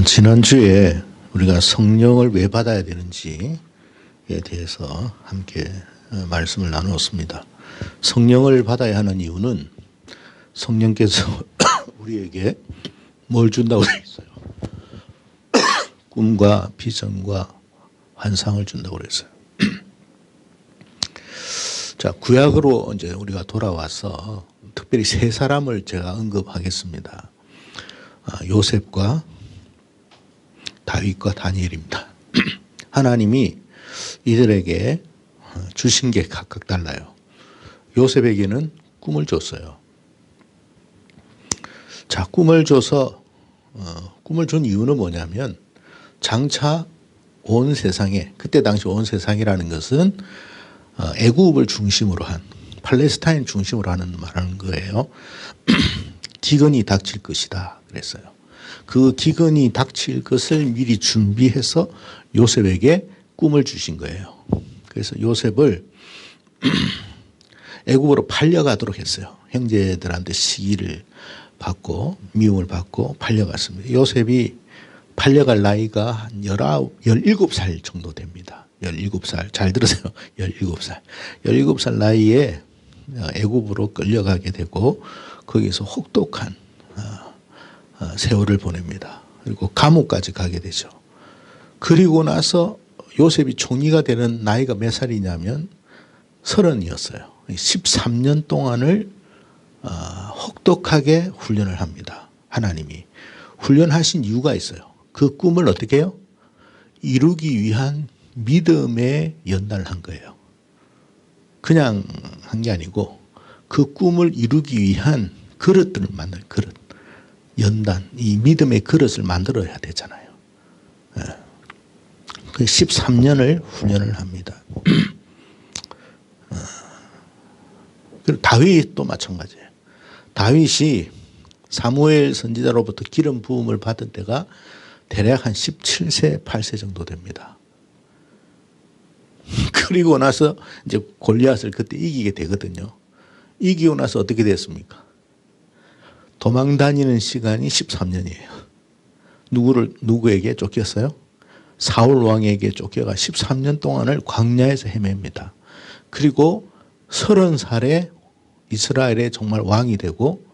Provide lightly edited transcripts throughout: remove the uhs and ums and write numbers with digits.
지난주에 우리가 성령을 왜 받아야 되는지에 대해서 함께 말씀을 나누었습니다. 성령을 받아야 하는 이유는 성령께서 우리에게 뭘 준다고 되어 있어요. 꿈과 비전과 환상을 준다고 그랬어요. 자, 구약으로 이제 우리가 돌아와서 특별히 세 사람을 제가 언급하겠습니다. 요셉과 다윗과 다니엘입니다. 하나님이 이들에게 주신 게 각각 달라요. 요셉에게는 꿈을 줬어요. 자, 꿈을 줘서 꿈을 준 이유는 뭐냐면 장차 온 세상에, 그때 당시 온 세상이라는 것은 애굽을 중심으로 한, 팔레스타인 중심으로 말하는 거예요. 기근이 닥칠 것이다 그랬어요. 그 기근이 닥칠 것을 미리 준비해서 요셉에게 꿈을 주신 거예요. 그래서 요셉을 애굽으로 팔려가도록 했어요. 형제들한테 시기를 받고 미움을 받고 팔려갔습니다. 요셉이 팔려갈 나이가 한 17살 정도 됩니다. 17살. 잘 들으세요. 17살. 17살 나이에 애굽으로 끌려가게 되고 거기서 혹독한 세월을 보냅니다. 그리고 감옥까지 가게 되죠. 그리고 나서 요셉이 총리가 되는 나이가 몇 살이냐면 30이었어요. 13년 동안을 혹독하게 훈련을 합니다. 하나님이. 훈련하신 이유가 있어요. 그 꿈을 어떻게 해요? 이루기 위한 믿음의 연단을 한 거예요. 그냥 한 게 아니고 그 꿈을 이루기 위한 그릇들을 만든 그릇. 연단, 이 믿음의 그릇을 만들어야 되잖아요. 그 13년을 훈련을 합니다. 그리고 다윗도 마찬가지예요. 다윗이 사무엘 선지자로부터 기름 부음을 받은 때가 대략 한 17세, 8세 정도 됩니다. 그리고 나서 이제 골리앗을 그때 이기게 되거든요. 이기고 나서 어떻게 됐습니까? 도망 다니는 시간이 13년이에요. 누구에게 쫓겼어요? 사울 왕에게 쫓겨가 13년 동안을 광야에서 헤맵니다. 그리고 30살에 이스라엘의 정말 왕이 되고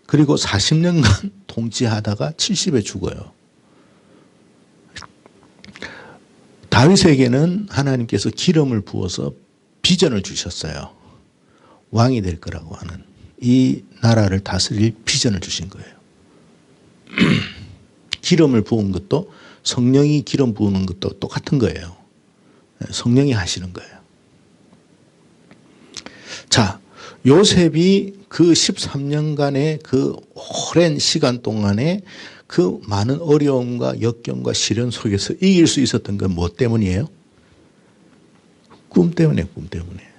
그리고 40년간 통치하다가 70에 죽어요. 다윗에게는 하나님께서 기름을 부어서 비전을 주셨어요. 왕이 될 거라고 하는 이 나라를 다스릴 비전을 주신 거예요. 기름을 부은 것도 성령이 기름 부으는 것도 똑같은 거예요. 성령이 하시는 거예요. 자, 요셉이 그 13년간의 그 오랜 시간 동안에 그 많은 어려움과 역경과 시련 속에서 이길 수 있었던 건 뭐 때문이에요? 꿈 때문에, 꿈 때문에.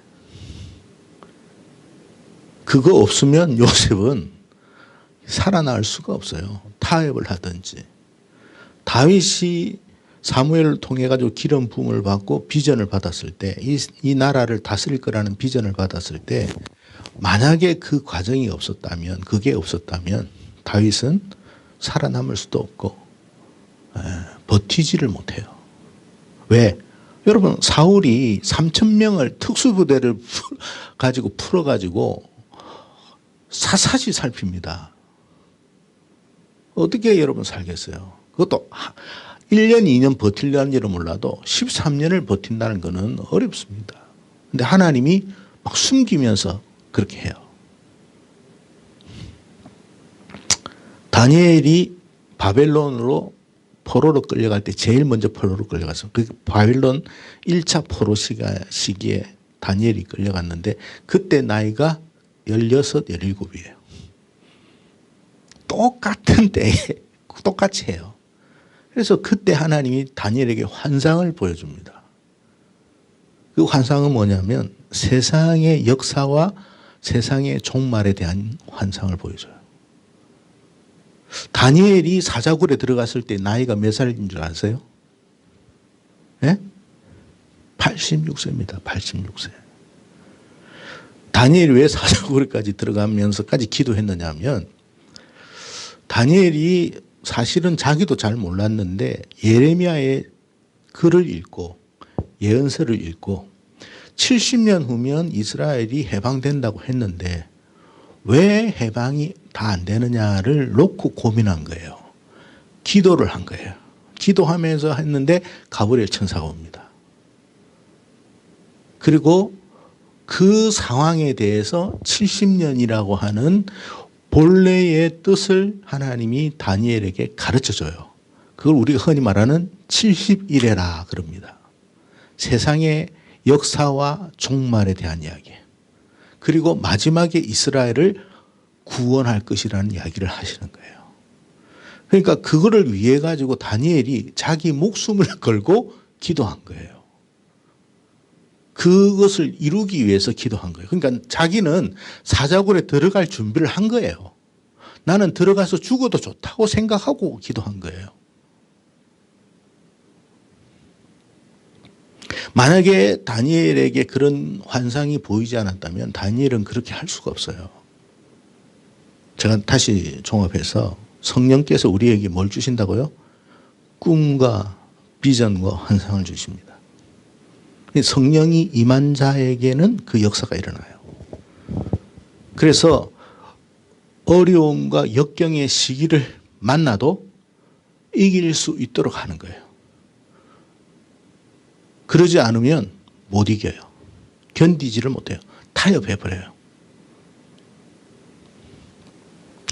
그거 없으면 요셉은 살아날 수가 없어요. 타협을 하든지. 다윗이 사무엘을 통해 가지고 기름 부음을 받고 비전을 받았을 때, 이 나라를 다스릴 거라는 비전을 받았을 때 만약에 그 과정이 없었다면, 그게 없었다면 다윗은 살아남을 수도 없고 버티지를 못해요. 왜? 여러분, 사울이 3,000명을 특수부대를 가지고 풀어가지고 사사시 살핍니다. 어떻게 여러분 살겠어요? 그것도 1년, 2년 버틸려는지는 몰라도 13년을 버틴다는 것은 어렵습니다. 근데 하나님이 막 숨기면서 그렇게 해요. 다니엘이 바벨론으로 포로로 끌려갈 때 제일 먼저 포로로 끌려갔어요. 그 바벨론 1차 포로 시기에 다니엘이 끌려갔는데 그때 나이가 16, 17이에요. 똑같은 때에 똑같이 해요. 그래서 그때 하나님이 다니엘에게 환상을 보여줍니다. 그 환상은 뭐냐면 세상의 역사와 세상의 종말에 대한 환상을 보여줘요. 다니엘이 사자굴에 들어갔을 때 나이가 몇 살인 줄 아세요? 네? 86세입니다. 86세. 다니엘이 왜 사자굴에까지 들어가면서까지 기도했느냐 하면 다니엘이 사실은 자기도 잘 몰랐는데 예레미야의 글을 읽고 예언서를 읽고 70년 후면 이스라엘이 해방된다고 했는데 왜 해방이 다 안 되느냐를 놓고 고민한 거예요. 기도를 한 거예요. 기도하면서 했는데 가브리엘 천사가 옵니다. 그리고 그 상황에 대해서 70년이라고 하는 본래의 뜻을 하나님이 다니엘에게 가르쳐줘요. 그걸 우리가 흔히 말하는 70일에라 그럽니다. 세상의 역사와 종말에 대한 이야기. 그리고 마지막에 이스라엘을 구원할 것이라는 이야기를 하시는 거예요. 그러니까 그거를 위해 가지고 다니엘이 자기 목숨을 걸고 기도한 거예요. 그것을 이루기 위해서 기도한 거예요. 그러니까 자기는 사자굴에 들어갈 준비를 한 거예요. 나는 들어가서 죽어도 좋다고 생각하고 기도한 거예요. 만약에 다니엘에게 그런 환상이 보이지 않았다면 다니엘은 그렇게 할 수가 없어요. 제가 다시 종합해서 성령께서 우리에게 뭘 주신다고요? 꿈과 비전과 환상을 주십니다. 성령이 임한 자에게는 그 역사가 일어나요. 그래서 어려움과 역경의 시기를 만나도 이길 수 있도록 하는 거예요. 그러지 않으면 못 이겨요. 견디지를 못해요. 타협해버려요.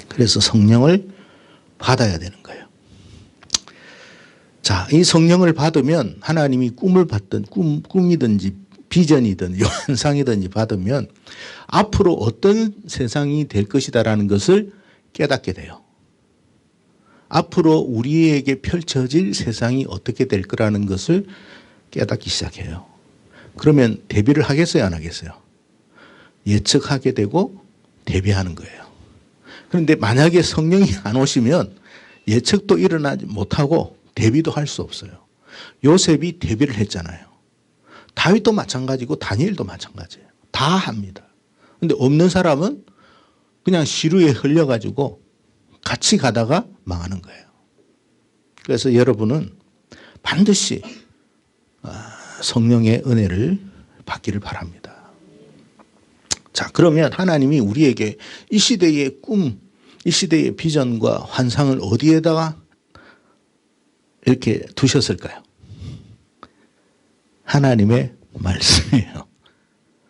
그래서 성령을 받아야 되는 거예요. 자, 이 성령을 받으면 하나님이 꿈을 받든 꿈이든지 비전이든 환상이든지 받으면 앞으로 어떤 세상이 될 것이다라는 것을 깨닫게 돼요. 앞으로 우리에게 펼쳐질 세상이 어떻게 될 거라는 것을 깨닫기 시작해요. 그러면 대비를 하겠어요, 안 하겠어요? 예측하게 되고 대비하는 거예요. 그런데 만약에 성령이 안 오시면 예측도 일어나지 못하고 대비도 할 수 없어요. 요셉이 대비를 했잖아요. 다윗도 마찬가지고 다니엘도 마찬가지예요. 다 합니다. 그런데 없는 사람은 그냥 시루에 흘려가지고 같이 가다가 망하는 거예요. 그래서 여러분은 반드시 성령의 은혜를 받기를 바랍니다. 자, 그러면 하나님이 우리에게 이 시대의 꿈, 이 시대의 비전과 환상을 어디에다가 이렇게 두셨을까요? 하나님의 말씀이에요.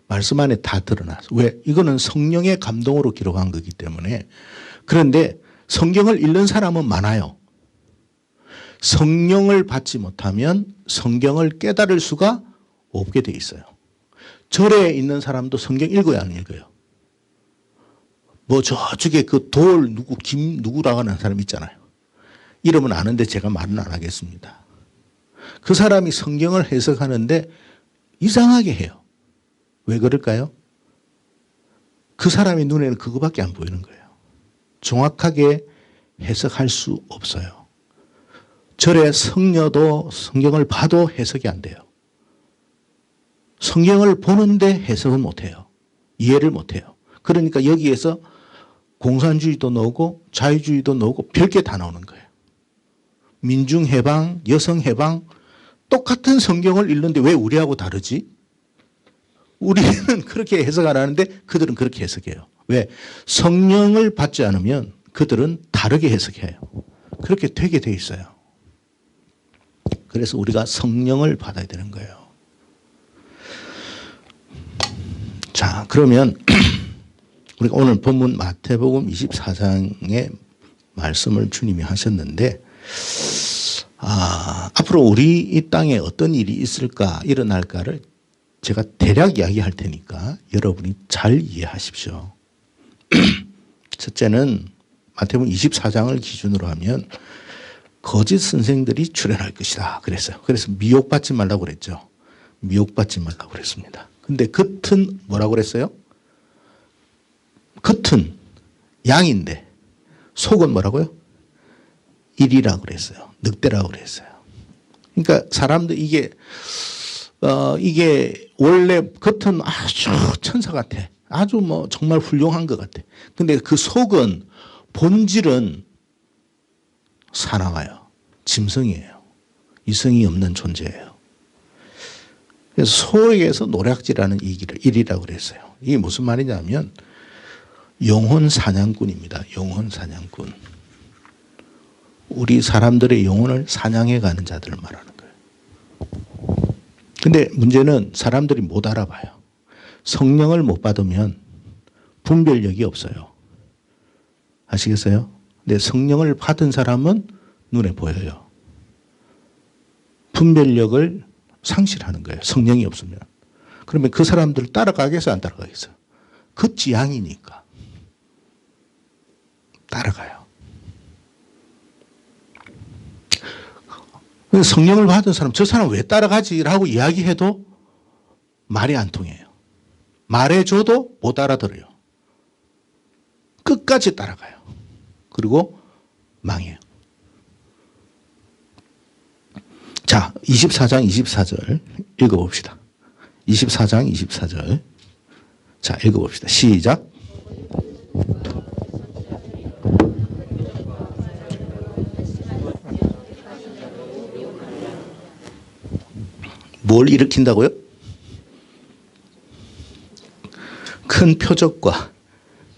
말씀 안에 다 드러나서. 왜? 이거는 성령의 감동으로 기록한 거기 때문에. 그런데 성경을 읽는 사람은 많아요. 성령을 받지 못하면 성경을 깨달을 수가 없게 돼 있어요. 절에 있는 사람도 성경 읽어요, 안 읽어요? 뭐 저쪽에 그 돌 김 누구라고 하는 사람 있잖아요. 이름은 아는데 제가 말은 안 하겠습니다. 그 사람이 성경을 해석하는데 이상하게 해요. 왜 그럴까요? 그 사람의 눈에는 그거밖에 안 보이는 거예요. 정확하게 해석할 수 없어요. 절에 성녀도 성경을 봐도 해석이 안 돼요. 성경을 보는데 해석은 못해요. 이해를 못해요. 그러니까 여기에서 공산주의도 나오고 자유주의도 나오고 별게 다 나오는 거예요. 민중해방, 여성해방 똑같은 성경을 읽는데 왜 우리하고 다르지? 우리는 그렇게 해석 안 하는데 그들은 그렇게 해석해요. 왜? 성령을 받지 않으면 그들은 다르게 해석해요. 그렇게 되게 돼 있어요. 그래서 우리가 성령을 받아야 되는 거예요. 자, 그러면 우리가 오늘 본문 마태복음 24장의 말씀을 주님이 하셨는데 앞으로 우리 이 땅에 어떤 일이 있을까 일어날까를 제가 대략 이야기할 테니까 여러분이 잘 이해하십시오. 첫째는 마태복음 24장을 기준으로 하면 거짓 선생들이 출현할 것이다 그랬어요. 그래서 미혹받지 말라고 그랬죠. 미혹받지 말라고 그랬습니다. 근데 겉은 뭐라고 그랬어요? 겉은 양인데 속은 뭐라고요? 일이라고 그랬어요. 늑대라고 그랬어요. 그러니까 사람들 이게 원래 겉은 아주 천사 같아. 아주 뭐 정말 훌륭한 것 같아. 근데 그 속은 본질은 사나워요. 짐승이에요. 이성이 없는 존재예요. 그래서 소에게서 노략질하는 일이라고 그랬어요. 이게 무슨 말이냐면 영혼 사냥꾼입니다. 영혼 사냥꾼. 우리 사람들의 영혼을 사냥해 가는 자들을 말하는 거예요. 근데 문제는 사람들이 못 알아봐요. 성령을 못 받으면 분별력이 없어요. 아시겠어요? 근데 성령을 받은 사람은 눈에 보여요. 분별력을 상실하는 거예요. 성령이 없으면. 그러면 그 사람들 따라가겠어요? 안 따라가겠어요? 그 지향이니까. 따라가요. 성령을 받은 사람, 저 사람 왜 따라가지라고 이야기해도 말이 안 통해요. 말해줘도 못 알아들어요. 끝까지 따라가요. 그리고 망해요. 자, 24장 24절 읽어봅시다. 24장 24절. 자, 읽어봅시다. 시작. 뭘 일으킨다고요? 큰 표적과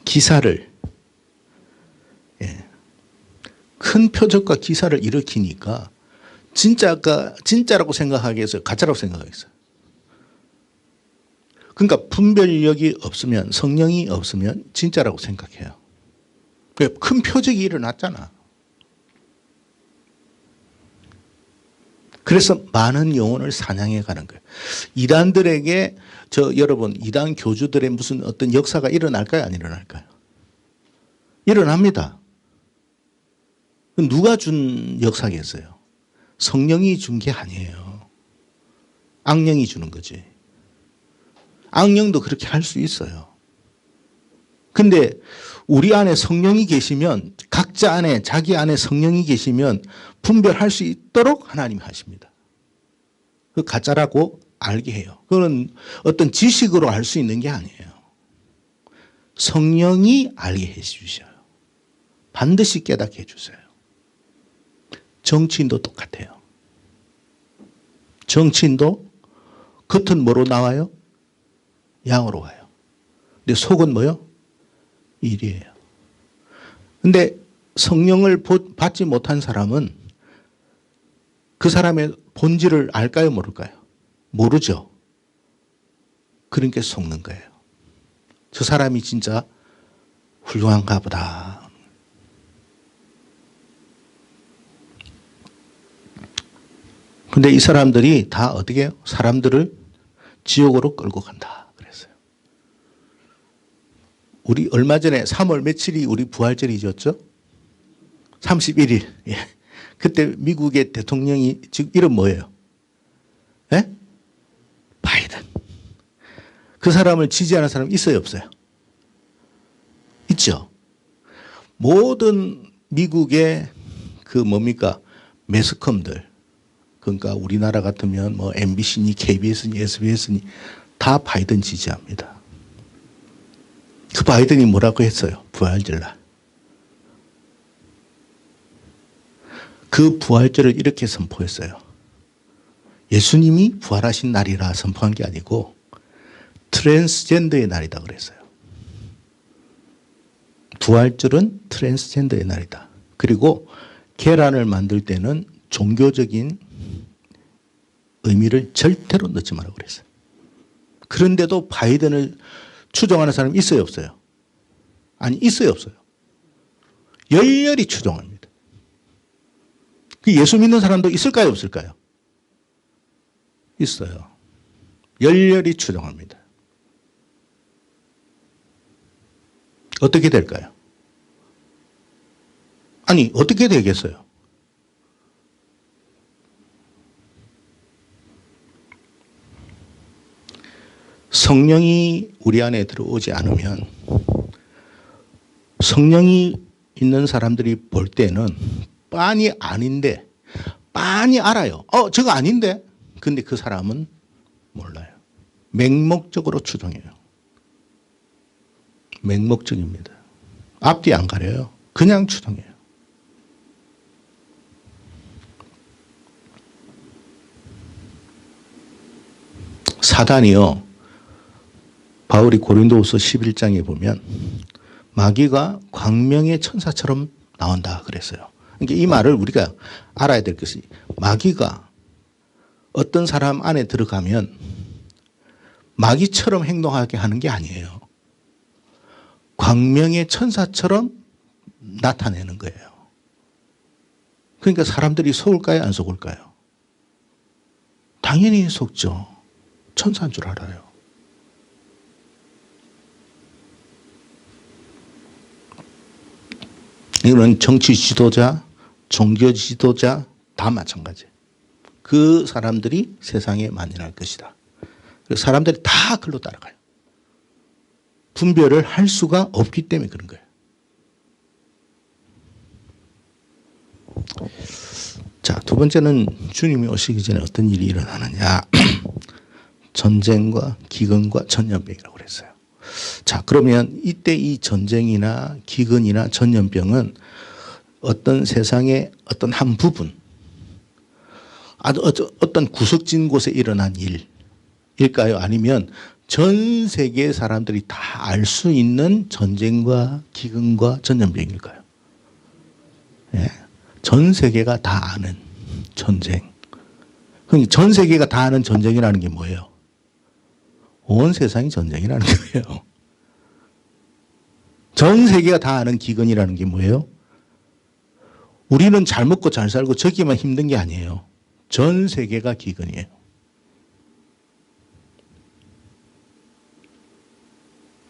기사를, 큰 표적과 기사를 일으키니까 진짜라고 생각하겠어요? 가짜라고 생각하겠어요? 그러니까 분별력이 없으면, 성령이 없으면 진짜라고 생각해요. 큰 표적이 일어났잖아. 그래서 많은 영혼을 사냥해 가는 거예요. 이단들에게 여러분 이단 교주들의 무슨 어떤 역사가 일어날까요? 안 일어날까요? 일어납니다. 누가 준 역사겠어요? 성령이 준 게 아니에요. 악령이 주는 거지. 악령도 그렇게 할 수 있어요. 근데 우리 안에 성령이 계시면, 각자 안에, 자기 안에 성령이 계시면 분별할 수 있도록 하나님이 하십니다. 그 가짜라고 알게 해요. 그건 어떤 지식으로 알 수 있는 게 아니에요. 성령이 알게 해 주셔요. 반드시 깨닫게 해 주세요. 정치인도 똑같아요. 정치인도 겉은 뭐로 나와요? 양으로 와요. 근데 속은 뭐요? 일이에요. 근데 성령을 받지 못한 사람은 그 사람의 본질을 알까요? 모를까요? 모르죠. 그러니까 속는 거예요. 저 사람이 진짜 훌륭한가 보다. 근데 이 사람들이 다 어떻게 해요? 사람들을 지옥으로 끌고 간다. 그랬어요. 우리 얼마 전에 3월 며칠이 우리 부활절이었죠? 31일. 예. 그때 미국의 대통령이 지금 이름 뭐예요? 예? 바이든. 그 사람을 지지하는 사람 있어요, 없어요? 있죠. 모든 미국의 그 뭡니까? 매스컴들. 그러니까 우리나라 같으면 뭐 MBC니 KBS니 SBS니 다 바이든 지지합니다. 그 바이든이 뭐라고 했어요? 부활절날. 그 부활절을 이렇게 선포했어요. 예수님이 부활하신 날이라 선포한 게 아니고 트랜스젠더의 날이다 그랬어요. 부활절은 트랜스젠더의 날이다. 그리고 계란을 만들 때는 종교적인 의미를 절대로 넣지 말라고 그랬어요. 그런데도 바이든을 추종하는 사람이 있어요, 없어요? 아니, 있어요, 없어요? 열렬히 추종합니다. 그 예수 믿는 사람도 있을까요, 없을까요? 있어요. 열렬히 추종합니다. 어떻게 될까요? 아니, 어떻게 되겠어요? 성령이 우리 안에 들어오지 않으면, 성령이 있는 사람들이 볼 때는 빤히 아닌데, 빤히 알아요. 저거 아닌데? 근데 그 사람은 몰라요. 맹목적으로 추종해요. 맹목적입니다. 앞뒤 안 가려요. 그냥 추종해요. 사단이요. 바울이 고린도후서 11장에 보면 마귀가 광명의 천사처럼 나온다 그랬어요. 그러니까 이 말을 우리가 알아야 될 것이 마귀가 어떤 사람 안에 들어가면 마귀처럼 행동하게 하는 게 아니에요. 광명의 천사처럼 나타내는 거예요. 그러니까 사람들이 속을까요? 안 속을까요? 당연히 속죠. 천사인 줄 알아요. 이거는 정치 지도자, 종교 지도자 다 마찬가지예요. 그 사람들이 세상에 만연할 것이다. 사람들이 다 그걸로 따라가요. 분별을 할 수가 없기 때문에 그런 거예요. 자, 두 번째는 주님이 오시기 전에 어떤 일이 일어나느냐. 전쟁과 기근과 전염병이라고 그랬어요. 자, 그러면 이때 이 전쟁이나 기근이나 전염병은 어떤 세상의 어떤 한 부분, 어떤 구석진 곳에 일어난 일일까요? 아니면 전 세계 사람들이 다 알 수 있는 전쟁과 기근과 전염병일까요? 예. 전 세계가 다 아는 전쟁. 그럼 전 세계가 다 아는 전쟁이라는 게 뭐예요? 온 세상이 전쟁이라는 거예요. 전 세계가 다 아는 기근이라는 게 뭐예요? 우리는 잘 먹고 잘 살고 저기만 힘든 게 아니에요. 전 세계가 기근이에요.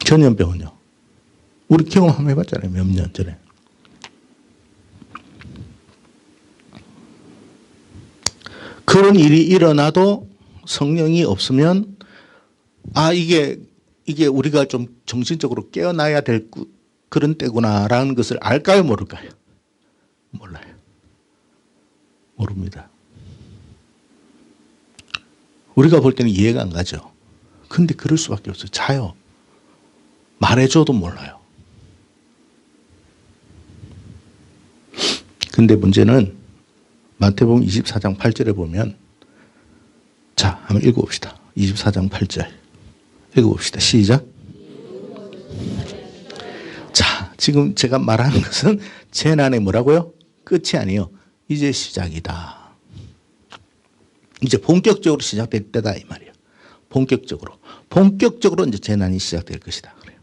전염병은요? 우리 경험 한번 해봤잖아요. 몇 년 전에. 그런 일이 일어나도 성령이 없으면 이게 우리가 좀 정신적으로 깨어나야 될 그런 때구나라는 것을 알까요? 모를까요? 몰라요. 모릅니다. 우리가 볼 때는 이해가 안 가죠. 근데 그럴 수밖에 없어요. 자요. 말해줘도 몰라요. 근데 문제는 마태복음 24장 8절에 보면 자, 한번 읽어봅시다. 24장 8절. 읽어봅시다. 시작. 자, 지금 제가 말하는 것은 재난의 뭐라고요? 끝이 아니에요. 이제 시작이다. 이제 본격적으로 시작될 때다 이 말이에요. 본격적으로 이제 재난이 시작될 것이다. 그래요.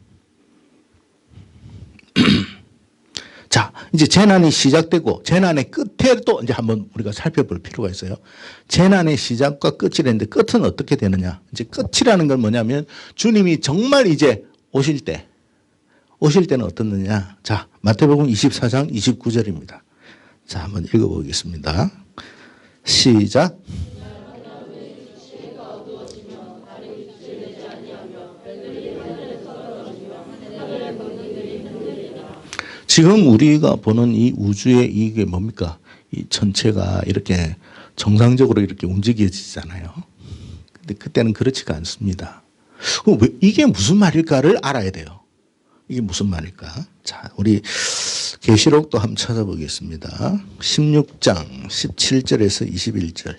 자, 이제 재난이 시작되고 재난의 끝에 또 이제 한번 우리가 살펴볼 필요가 있어요. 재난의 시작과 끝이라는데 끝은 어떻게 되느냐? 이제 끝이라는 건 뭐냐면 주님이 정말 이제 오실 때는 어떻느냐? 자, 마태복음 24장 29절입니다. 자, 한번 읽어보겠습니다. 시작. 지금 우리가 보는 이 우주의 이게 뭡니까? 이 전체가 이렇게 정상적으로 이렇게 움직여지잖아요. 근데 그때는 그렇지가 않습니다. 이게 무슨 말일까를 알아야 돼요. 이게 무슨 말일까? 자, 우리 계시록도 한번 찾아보겠습니다. 16장 17절에서 21절.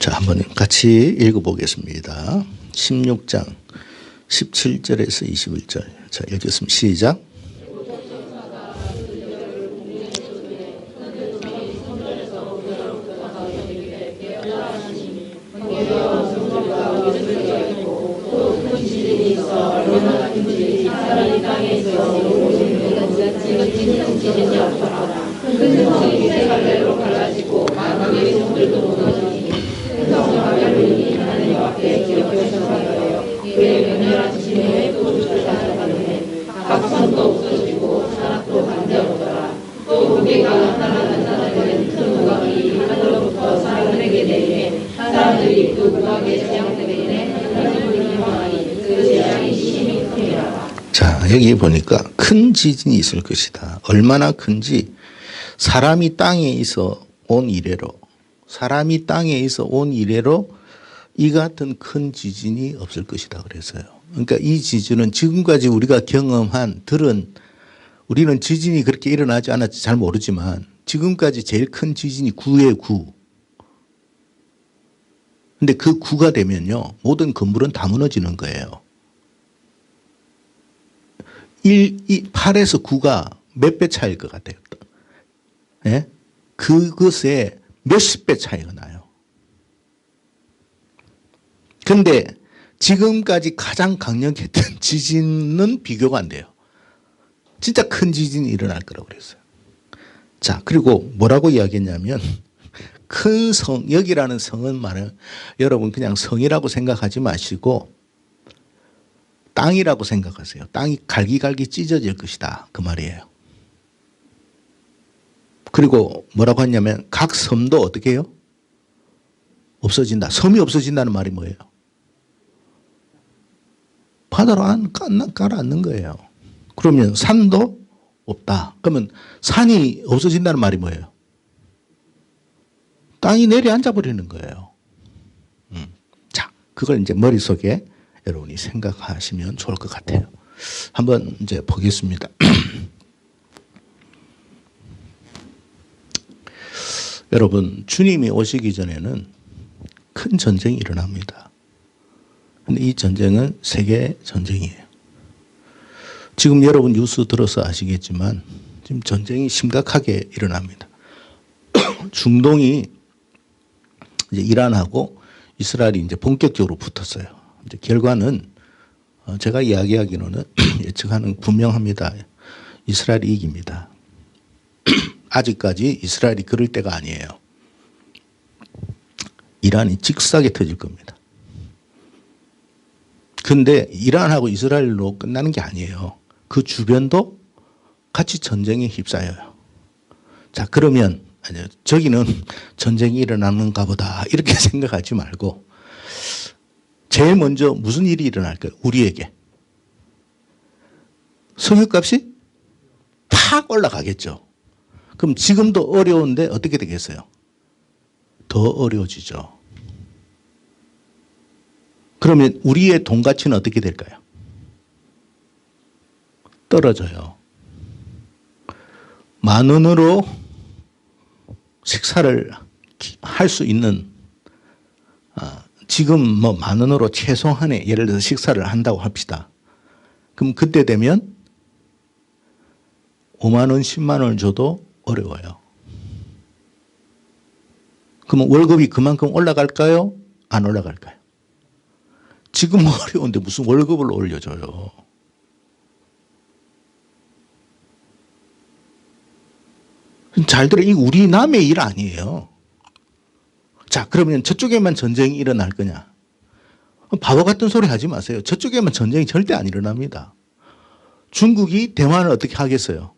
자, 한번 같이 읽어보겠습니다. 16장 17절에서 21절. 자, 읽겠습니다. 시작. 자, 여기 보니까 큰 지진이 있을 것이다. 얼마나 큰지 사람이 땅에 있어 온 이래로 이 같은 큰 지진이 없을 것이다 그랬어요. 그러니까 이 지진은 지금까지 우리가 경험한 들은 우리는 지진이 그렇게 일어나지 않았지 잘 모르지만 지금까지 제일 큰 지진이 9의 9. 근데 그 9가 되면요. 모든 건물은 다 무너지는 거예요. 8에서 9가 몇 배 차이일 것 같아요. 예? 그것에 몇십 배 차이가 나요. 근데 지금까지 가장 강력했던 지진은 비교가 안 돼요. 진짜 큰 지진이 일어날 거라고 그랬어요. 자, 그리고 뭐라고 이야기했냐면 큰 성, 여기라는 성은 말은 여러분 그냥 성이라고 생각하지 마시고 땅이라고 생각하세요. 땅이 갈기갈기 찢어질 것이다. 그 말이에요. 그리고 뭐라고 했냐면 각 섬도 어떻게 해요? 없어진다. 섬이 없어진다는 말이 뭐예요? 바다로 가라앉는 거예요. 그러면 산도 없다. 그러면 산이 없어진다는 말이 뭐예요? 땅이 내려앉아 버리는 거예요. 자, 그걸 이제 머릿속에 여러분이 생각하시면 좋을 것 같아요. 한번 이제 보겠습니다. 여러분, 주님이 오시기 전에는 큰 전쟁이 일어납니다. 근데 이 전쟁은 세계 전쟁이에요. 지금 여러분 뉴스 들어서 아시겠지만 지금 전쟁이 심각하게 일어납니다. 중동이 이제 이란하고 이스라엘이 이제 본격적으로 붙었어요. 이제 결과는 제가 이야기하기로는 예측하는 분명합니다. 이스라엘이 이깁니다. 아직까지 이스라엘이 그럴 때가 아니에요. 이란이 직사게 터질 겁니다. 근데 이란하고 이스라엘로 끝나는 게 아니에요. 그 주변도 같이 전쟁에 휩싸여요. 자, 그러면 저기는 전쟁이 일어나는가 보다 이렇게 생각하지 말고 제일 먼저 무슨 일이 일어날까요? 우리에게. 석유값이 팍 올라가겠죠. 그럼 지금도 어려운데 어떻게 되겠어요? 더 어려워지죠. 그러면 우리의 돈 가치는 어떻게 될까요? 떨어져요. 10,000원으로 식사를 할 수 있는 지금 뭐 10,000원으로 최소한의 예를 들어서 식사를 한다고 합시다. 그럼 그때 되면 50,000원, 100,000원을 줘도 어려워요. 그러면 월급이 그만큼 올라갈까요? 안 올라갈까요? 지금 어려운데 무슨 월급을 올려줘요. 잘 들어, 이거 우리 남의 일 아니에요. 자, 그러면 저쪽에만 전쟁이 일어날 거냐? 바보 같은 소리 하지 마세요. 저쪽에만 전쟁이 절대 안 일어납니다. 중국이 대만을 어떻게 하겠어요?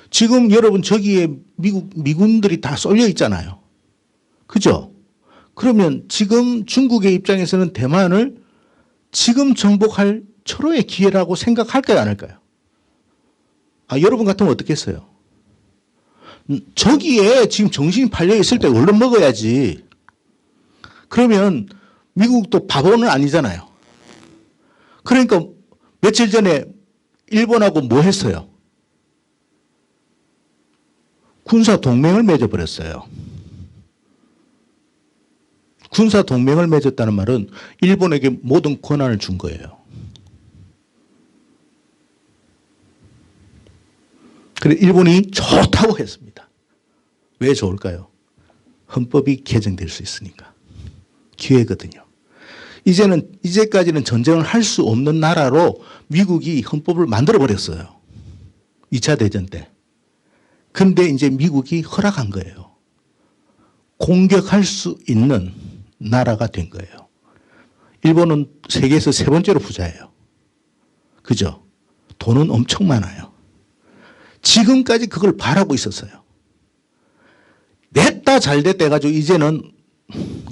지금 여러분 저기에 미군들이 다 쏠려 있잖아요. 그죠? 그러면 지금 중국의 입장에서는 대만을 지금 정복할 철호의 기회라고 생각할까요, 안 할까요? 여러분 같으면 어떻겠어요? 저기에 지금 정신이 팔려 있을 때 얼른 먹어야지. 그러면 미국도 바보는 아니잖아요. 그러니까 며칠 전에 일본하고 뭐 했어요? 군사 동맹을 맺어버렸어요. 군사 동맹을 맺었다는 말은 일본에게 모든 권한을 준 거예요. 그래 일본이 좋다고 했습니다. 왜 좋을까요? 헌법이 개정될 수 있으니까. 기회거든요. 이제까지는 전쟁을 할 수 없는 나라로 미국이 헌법을 만들어 버렸어요. 2차 대전 때. 근데 이제 미국이 허락한 거예요. 공격할 수 있는 나라가 된 거예요. 일본은 세계에서 3번째로 부자예요. 그죠? 돈은 엄청 많아요. 지금까지 그걸 바라고 있었어요. 냈다 잘 됐다 해가지고 이제는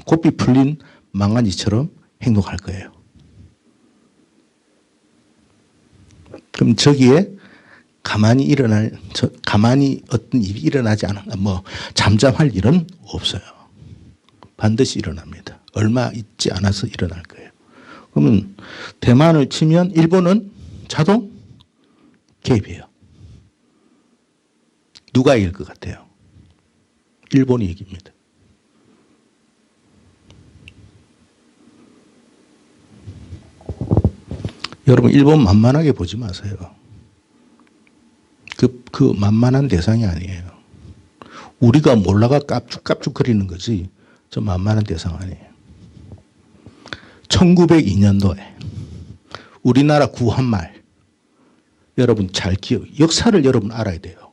고삐 풀린 망가지처럼 행동할 거예요. 그럼 저기에 가만히 어떤 일이 일어나지 않아, 잠잠할 일은 없어요. 반드시 일어납니다. 얼마 있지 않아서 일어날 거예요. 그러면 대만을 치면 일본은 자동 개입해요. 누가 이길 것 같아요? 일본이 이깁니다. 여러분, 일본 만만하게 보지 마세요. 그 만만한 대상이 아니에요. 우리가 몰라가 깝죽깝죽거리는 거지, 저 만만한 대상 아니에요. 1902년도에 우리나라 구한말, 여러분 잘 역사를 여러분 알아야 돼요.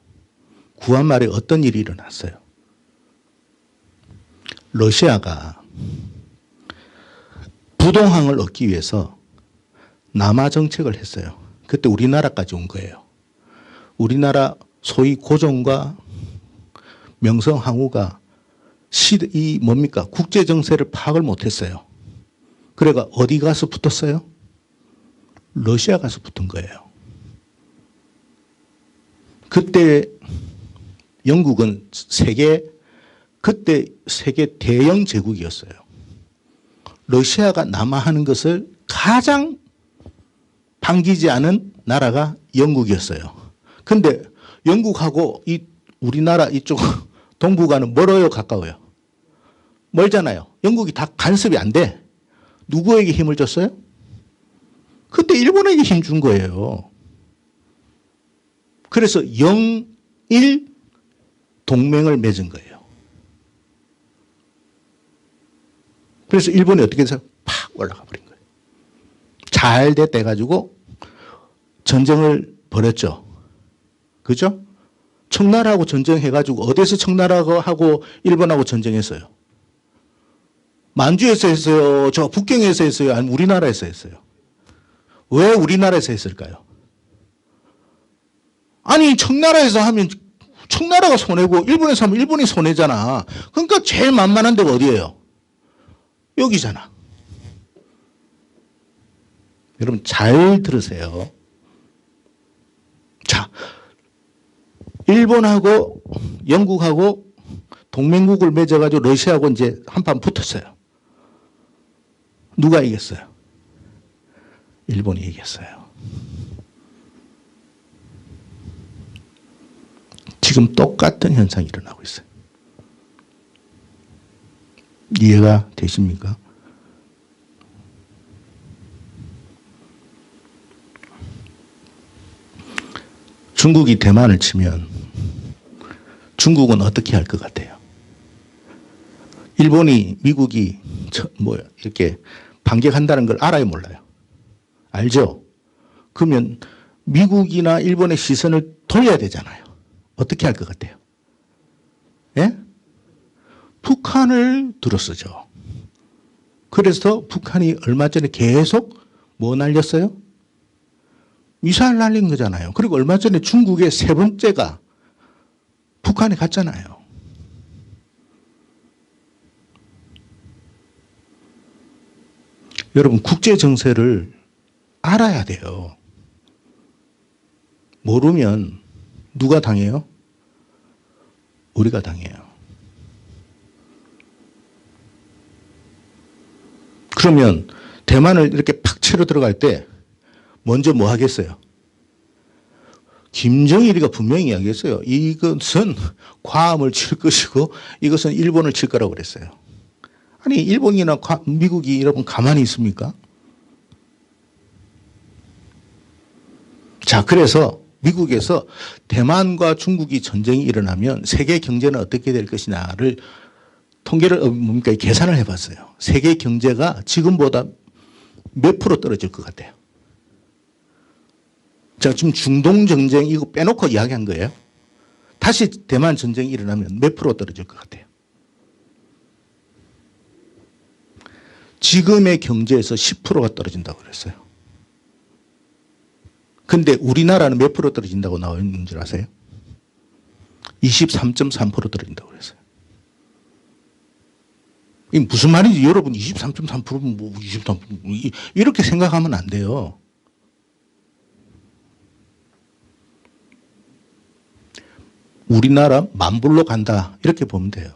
구한말에 어떤 일이 일어났어요? 러시아가 부동항을 얻기 위해서 남하 정책을 했어요. 그때 우리나라까지 온 거예요. 우리나라 소위 고종과 명성황후가 국제 정세를 파악을 못했어요. 그래가 어디 가서 붙었어요? 러시아 가서 붙은 거예요. 그때 영국은 그때 세계 대영 제국이었어요. 러시아가 남하하는 것을 가장 반기지 않은 나라가 영국이었어요. 근데 영국하고 우리나라 이쪽 동북아는 멀어요, 가까워요? 멀잖아요. 영국이 다 간섭이 안 돼. 누구에게 힘을 줬어요? 그때 일본에게 힘 준 거예요. 그래서 영일 동맹을 맺은 거예요. 그래서 일본이 어떻게 해서 팍 올라가 버린 거예요. 잘 됐다 해가지고 전쟁을 벌였죠. 그죠? 청나라하고 전쟁해가지고 어디서 청나라하고 일본하고 전쟁했어요? 만주에서 했어요? 저 북경에서 했어요? 아니면 우리나라에서 했어요? 왜 우리나라에서 했을까요? 아니, 청나라에서 하면 청나라가 손해고 일본에서 하면 일본이 손해잖아. 그러니까 제일 만만한 데가 어디예요? 여기잖아. 여러분 잘 들으세요. 자, 일본하고 영국하고 동맹국을 맺어가지고 러시아하고 이제 한판 붙었어요. 누가 이겼어요? 일본이 이겼어요. 지금 똑같은 현상이 일어나고 있어요. 이해가 되십니까? 중국이 대만을 치면 중국은 어떻게 할 것 같아요? 일본이 미국이 이렇게 반격한다는 걸 알아요, 몰라요? 알죠? 그러면 미국이나 일본의 시선을 돌려야 되잖아요. 어떻게 할 것 같아요? 예? 북한을 들어서죠. 그래서 북한이 얼마 전에 계속 뭐 날렸어요? 미사일 날린 거잖아요. 그리고 얼마 전에 중국의 세 번째가 북한에 갔잖아요. 여러분, 국제 정세를 알아야 돼요. 모르면 누가 당해요? 우리가 당해요. 그러면 대만을 이렇게 팍 치러 들어갈 때 먼저 뭐 하겠어요? 김정일이가 분명히 이야기했어요. 이것은 괌을 칠 것이고 이것은 일본을 칠 거라고 그랬어요. 아니, 일본이나 미국이 여러분 가만히 있습니까? 자, 그래서 미국에서 대만과 중국이 전쟁이 일어나면 세계 경제는 어떻게 될 것이냐를 통계를 계산을 해봤어요. 세계 경제가 지금보다 몇 프로 떨어질 것 같아요? 자, 지금 중동 전쟁 이거 빼놓고 이야기한 거예요. 다시 대만 전쟁이 일어나면 몇 프로 떨어질 것 같아요? 지금의 경제에서 10%가 떨어진다고 그랬어요. 근데 우리나라는 몇 프로 떨어진다고 나와 있는 줄 아세요? 23.3% 떨어진다고 그랬어요. 이게 무슨 말인지 여러분 23.3%면 뭐 23% 이렇게 생각하면 안 돼요. 우리나라 만불로 간다 이렇게 보면 돼요.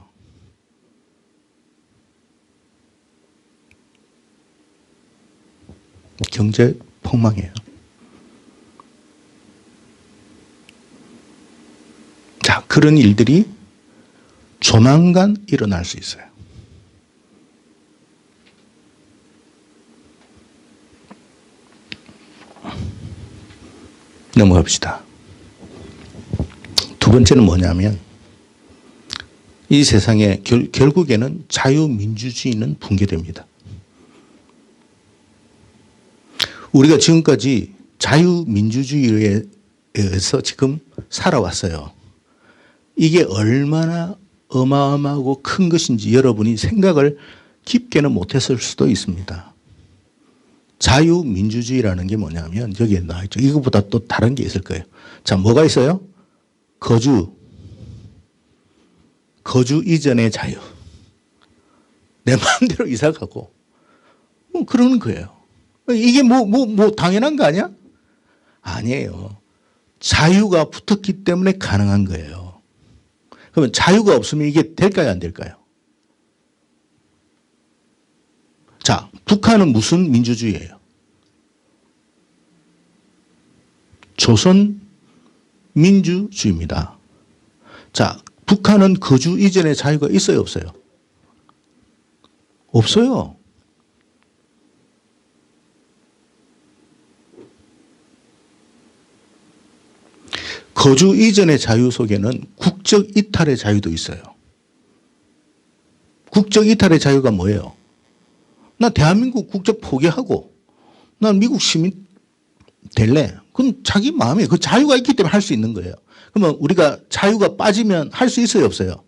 경제 폭망이에요. 자, 자, 그런 일들이 조만간 일어날 수 있어요. 넘어갑시다. 두 번째는 뭐냐면 이 세상에 결국에는 자유민주주의는 붕괴됩니다. 우리가 지금까지 자유민주주의에 의해서 지금 살아왔어요. 이게 얼마나 어마어마하고 큰 것인지 여러분이 생각을 깊게는 못했을 수도 있습니다. 자유민주주의라는 게 뭐냐면 여기에 나와있죠. 이거보다 또 다른 게 있을 거예요. 자, 뭐가 있어요? 거주 이전의 자유. 내 마음대로 이사 가고 그러는 거예요. 이게 뭐 당연한 거 아니야? 아니에요. 자유가 붙었기 때문에 가능한 거예요. 그러면 자유가 없으면 이게 될까요, 안 될까요? 자, 북한은 무슨 민주주의예요? 조선 민주주의입니다. 자, 북한은 거주 이전의 자유가 있어요, 없어요? 없어요. 거주 이전의 자유 속에는 국적 이탈의 자유도 있어요. 국적 이탈의 자유가 뭐예요? 나 대한민국 국적 포기하고 난 미국 시민 될래. 그건 자기 마음이에요. 그 자유가 있기 때문에 할 수 있는 거예요. 그러면 우리가 자유가 빠지면 할 수 있어요, 없어요?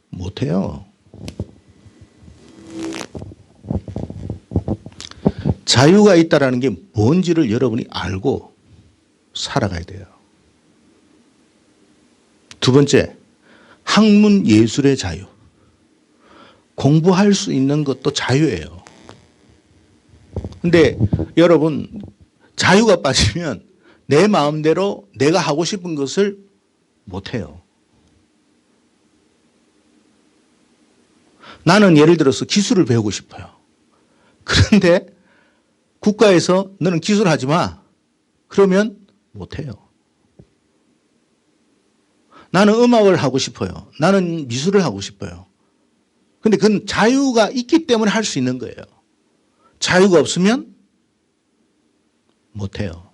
못해요. 자유가 있다는 게 뭔지를 여러분이 알고 살아가야 돼요. 두 번째, 학문 예술의 자유. 공부할 수 있는 것도 자유예요. 근데 여러분, 자유가 빠지면 내 마음대로 내가 하고 싶은 것을 못해요. 나는 예를 들어서 기술을 배우고 싶어요. 그런데 국가에서 너는 기술하지 마. 그러면 못해요. 나는 음악을 하고 싶어요. 나는 미술을 하고 싶어요. 근데 그건 자유가 있기 때문에 할 수 있는 거예요. 자유가 없으면 못해요.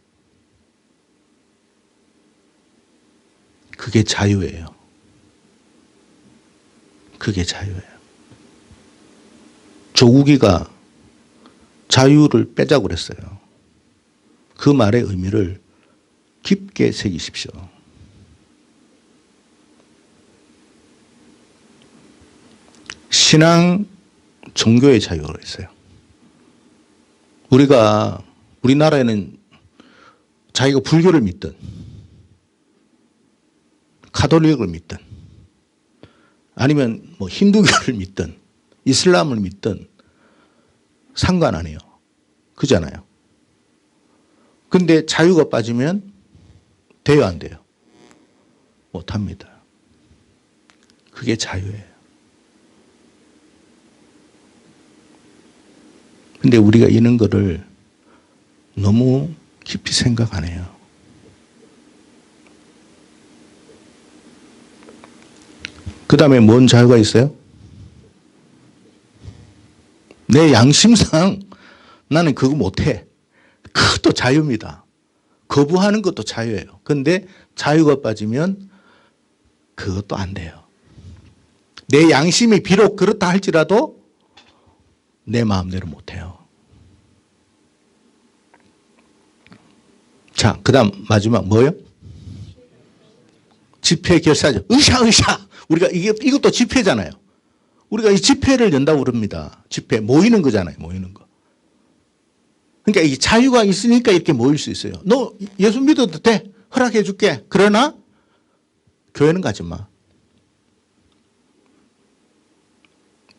그게 자유예요. 그게 자유예요. 조국이가 자유를 빼자고 그랬어요. 그 말의 의미를 깊게 새기십시오. 신앙, 종교의 자유가 있어요. 우리나라에는 자기가 불교를 믿든 카톨릭을 믿든 아니면 뭐 힌두교를 믿든 이슬람을 믿든 상관 안 해요. 그잖아요. 근데 자유가 빠지면 돼요, 안 돼요? 못 합니다. 그게 자유예요. 근데 우리가 이런 거를 너무 깊이 생각 안 해요. 그 다음에 뭔 자유가 있어요? 내 양심상 나는 그거 못해. 그것도 자유입니다. 거부하는 것도 자유예요. 그런데 자유가 빠지면 그것도 안 돼요. 내 양심이 비록 그렇다 할지라도 내 마음대로 못해요. 자, 그 다음 마지막 뭐예요? 집회 결사죠. 으쌰. 우리가 이것도 집회잖아요. 우리가 이 집회를 연다고 그럽니다. 집회, 모이는 거잖아요. 모이는 거. 그러니까 이 자유가 있으니까 이렇게 모일 수 있어요. 너 예수 믿어도 돼. 허락해 줄게. 그러나 교회는 가지 마.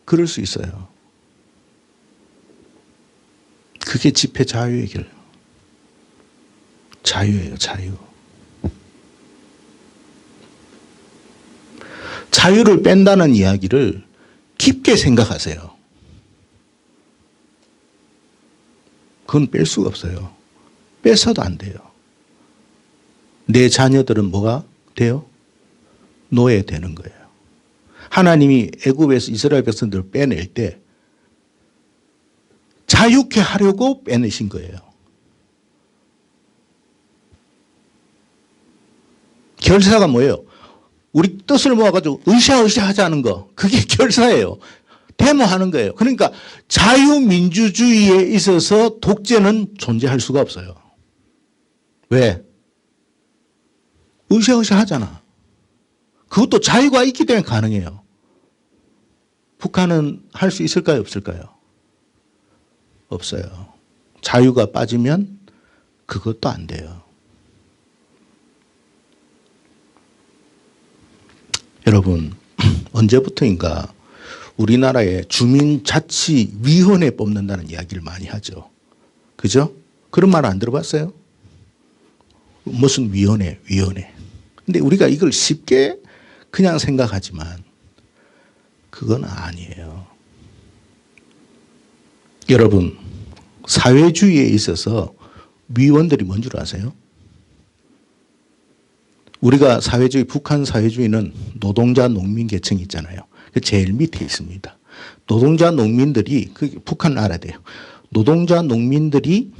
그럴 수 있어요. 그게 집회 자유의 길. 자유예요, 자유. 자유를 뺀다는 이야기를 깊게 생각하세요. 그건 뺄 수가 없어요. 뺏어도 안 돼요. 내 자녀들은 뭐가 돼요? 노예되는 거예요. 하나님이 애굽에서 이스라엘 백성들을 빼낼 때 자유케 하려고 빼내신 거예요. 결사가 뭐예요? 우리 뜻을 모아가지고 으쌰으쌰 하자는 거. 그게 결사예요. 데모하는 거예요. 그러니까 자유민주주의에 있어서 독재는 존재할 수가 없어요. 왜? 으쌰으쌰 하잖아. 그것도 자유가 있기 때문에 가능해요. 북한은 할 수 있을까요? 없을까요? 없어요. 자유가 빠지면 그것도 안 돼요. 여러분, 언제부터인가 우리나라에 주민자치위원회 뽑는다는 이야기를 많이 하죠. 그죠? 그런 말 안 들어봤어요? 무슨 위원회. 근데 우리가 이걸 쉽게 그냥 생각하지만 그건 아니에요. 여러분, 사회주의에 있어서 위원들이 뭔 줄 아세요? 우리가 사회주의, 북한 사회주의는 노동자 농민 계층이 있잖아요. 그 제일 밑에 있습니다. 노동자 농민들이, 북한은 알아야 돼요. 노동자 농민들이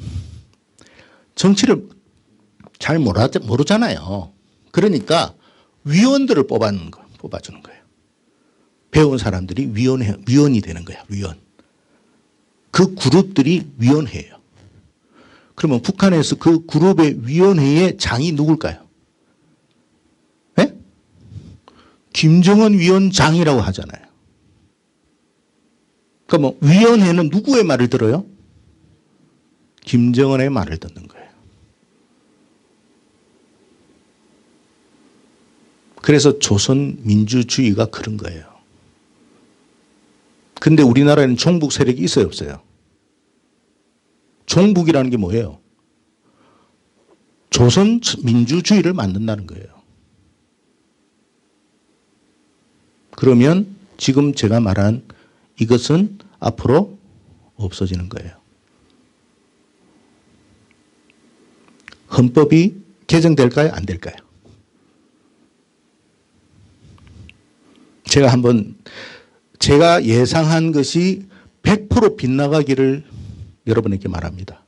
정치를 잘 모르잖아요. 그러니까 위원들을 뽑아주는 거예요. 배운 사람들이 위원이 되는 거야, 위원. 그 그룹들이 위원회예요. 그러면 북한에서 그 그룹의 위원회의 장이 누굴까요? 네? 김정은 위원장이라고 하잖아요. 그러면 위원회는 누구의 말을 들어요? 김정은의 말을 듣는 거예요. 그래서 조선 민주주의가 그런 거예요. 근데 우리나라에는 종북 세력이 있어요, 없어요? 종북이라는 게 뭐예요? 조선 민주주의를 만든다는 거예요. 그러면 지금 제가 말한 이것은 앞으로 없어지는 거예요. 헌법이 개정될까요? 안 될까요? 제가 예상한 것이 100% 빗나가기를 여러분에게 말합니다.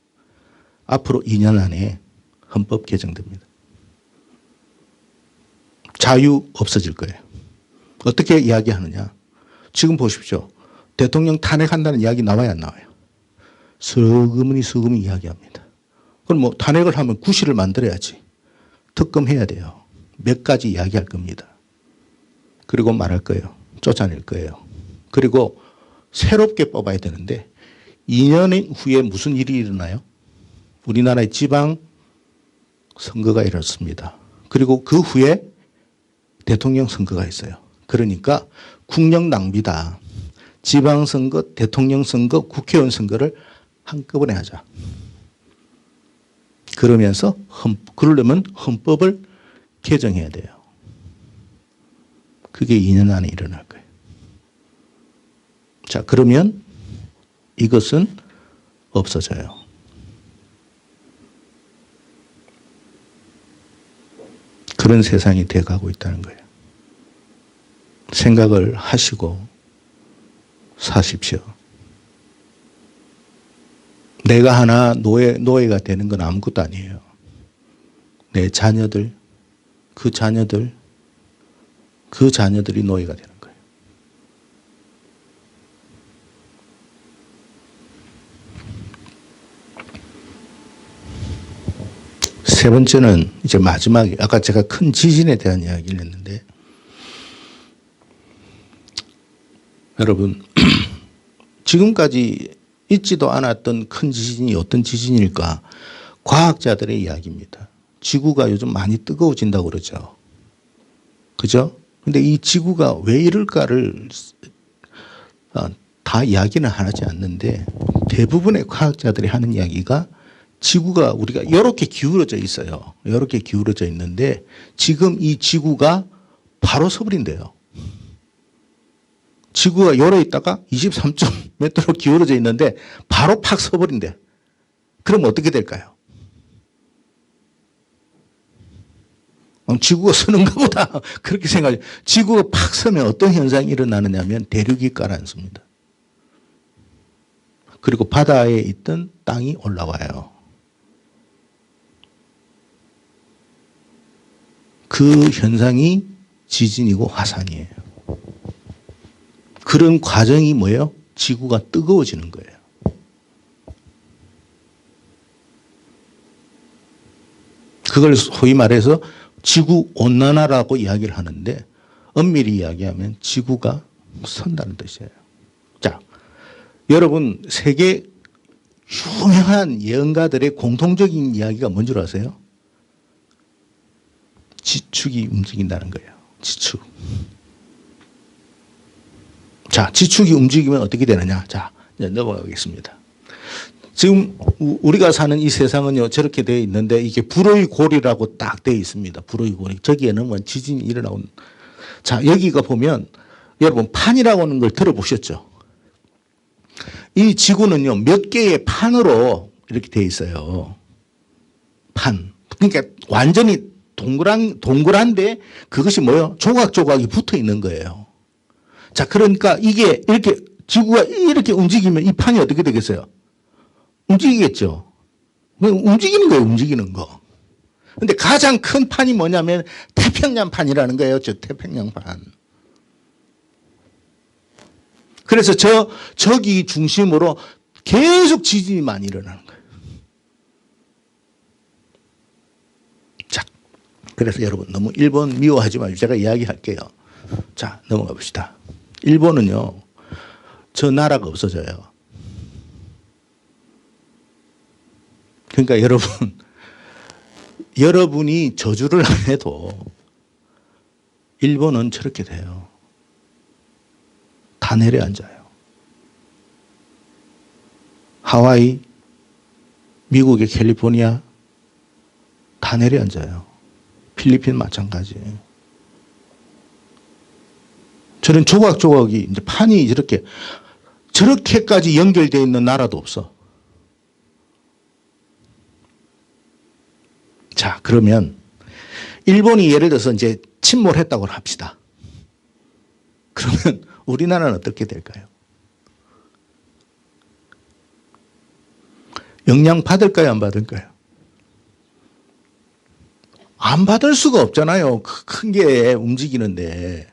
앞으로 2년 안에 헌법 개정됩니다. 자유 없어질 거예요. 어떻게 이야기하느냐. 지금 보십시오. 대통령 탄핵한다는 이야기 나와요, 안 나와요? 서그머니 이야기합니다. 그럼 뭐 탄핵을 하면 구실을 만들어야지. 특검해야 돼요. 몇 가지 이야기할 겁니다. 그리고 말할 거예요. 쫓아낼 거예요. 그리고 새롭게 뽑아야 되는데 2년 후에 무슨 일이 일어나요? 우리나라의 지방 선거가 일어났습니다. 그리고 그 후에 대통령 선거가 있어요. 그러니까 국력 낭비다. 지방선거, 대통령 선거, 국회의원 선거를 한꺼번에 하자. 그러려면 헌법을 개정해야 돼요. 그게 2년 안에 일어날 거예요. 자, 그러면 이것은 없어져요. 그런 세상이 돼가고 있다는 거예요. 생각을 하시고 사십시오. 내가 하나 노예가 되는 건 아무것도 아니에요. 내 자녀들, 그 자녀들이 노예가 되는 거예요. 세 번째는 이제 마지막에 아까 제가 큰 지진에 대한 이야기를 했는데 여러분 지금까지 있지도 않았던 큰 지진이 어떤 지진일까? 과학자들의 이야기입니다. 지구가 요즘 많이 뜨거워진다고 그러죠. 그죠? 근데 이 지구가 왜 이럴까를 다 이야기는 하지 않는데 대부분의 과학자들이 하는 이야기가 지구가 우리가 이렇게 기울어져 있어요. 이렇게 기울어져 있는데 지금 이 지구가 바로 서버린대요. 지구가 열어 있다가 23.m로 기울어져 있는데 바로 팍 서버린대. 그럼 어떻게 될까요? 그럼 지구가 서는가 보다. 그렇게 생각해요. 지구가 팍 서면 어떤 현상이 일어나느냐 하면 대륙이 가라앉습니다. 그리고 바다에 있던 땅이 올라와요. 그 현상이 지진이고 화산이에요. 그런 과정이 뭐예요? 지구가 뜨거워지는 거예요. 그걸 소위 말해서 지구온난화라고 이야기를 하는데 엄밀히 이야기하면 지구가 선다는 뜻이에요. 자, 여러분 세계 유명한 예언가들의 공통적인 이야기가 뭔 줄 아세요? 지축이 움직인다는 거예요. 지축. 자, 지축이 움직이면 어떻게 되느냐. 자, 이제 넘어가겠습니다. 지금 우리가 사는 이 세상은요, 저렇게 되어 있는데 이게 불의 골이라고 딱 되어 있습니다. 불의 골이. 저기에는 뭐 지진이 일어나온. 자, 여기가 보면 여러분 판이라고 하는 걸 들어보셨죠? 이 지구는요, 몇 개의 판으로 이렇게 되어 있어요. 판. 그러니까 완전히 동그란데 그것이 뭐예요? 조각조각이 붙어 있는 거예요. 자, 그러니까 이게 이렇게 지구가 이렇게 움직이면 이 판이 어떻게 되겠어요? 움직이겠죠. 움직이는 거예요, 움직이는 거. 근데 가장 큰 판이 뭐냐면 태평양판이라는 거예요. 저 태평양판. 그래서 저기 중심으로 계속 지진이 많이 일어나는 거예요. 자, 그래서 여러분 너무 일본 미워하지 마시고 제가 이야기할게요. 자, 넘어가 봅시다. 일본은요, 저 나라가 없어져요. 그러니까 여러분이 저주를 안 해도 일본은 저렇게 돼요. 다 내려앉아요. 하와이, 미국의 캘리포니아 다 내려앉아요. 필리핀 마찬가지. 저는 조각조각이 이제 판이 저렇게까지 연결되어 있는 나라도 없어. 자, 그러면 일본이 예를 들어서 이제 침몰했다고 합시다. 그러면 우리나라는 어떻게 될까요? 영향 받을까요, 안 받을까요? 안 받을 수가 없잖아요. 큰 게 움직이는데.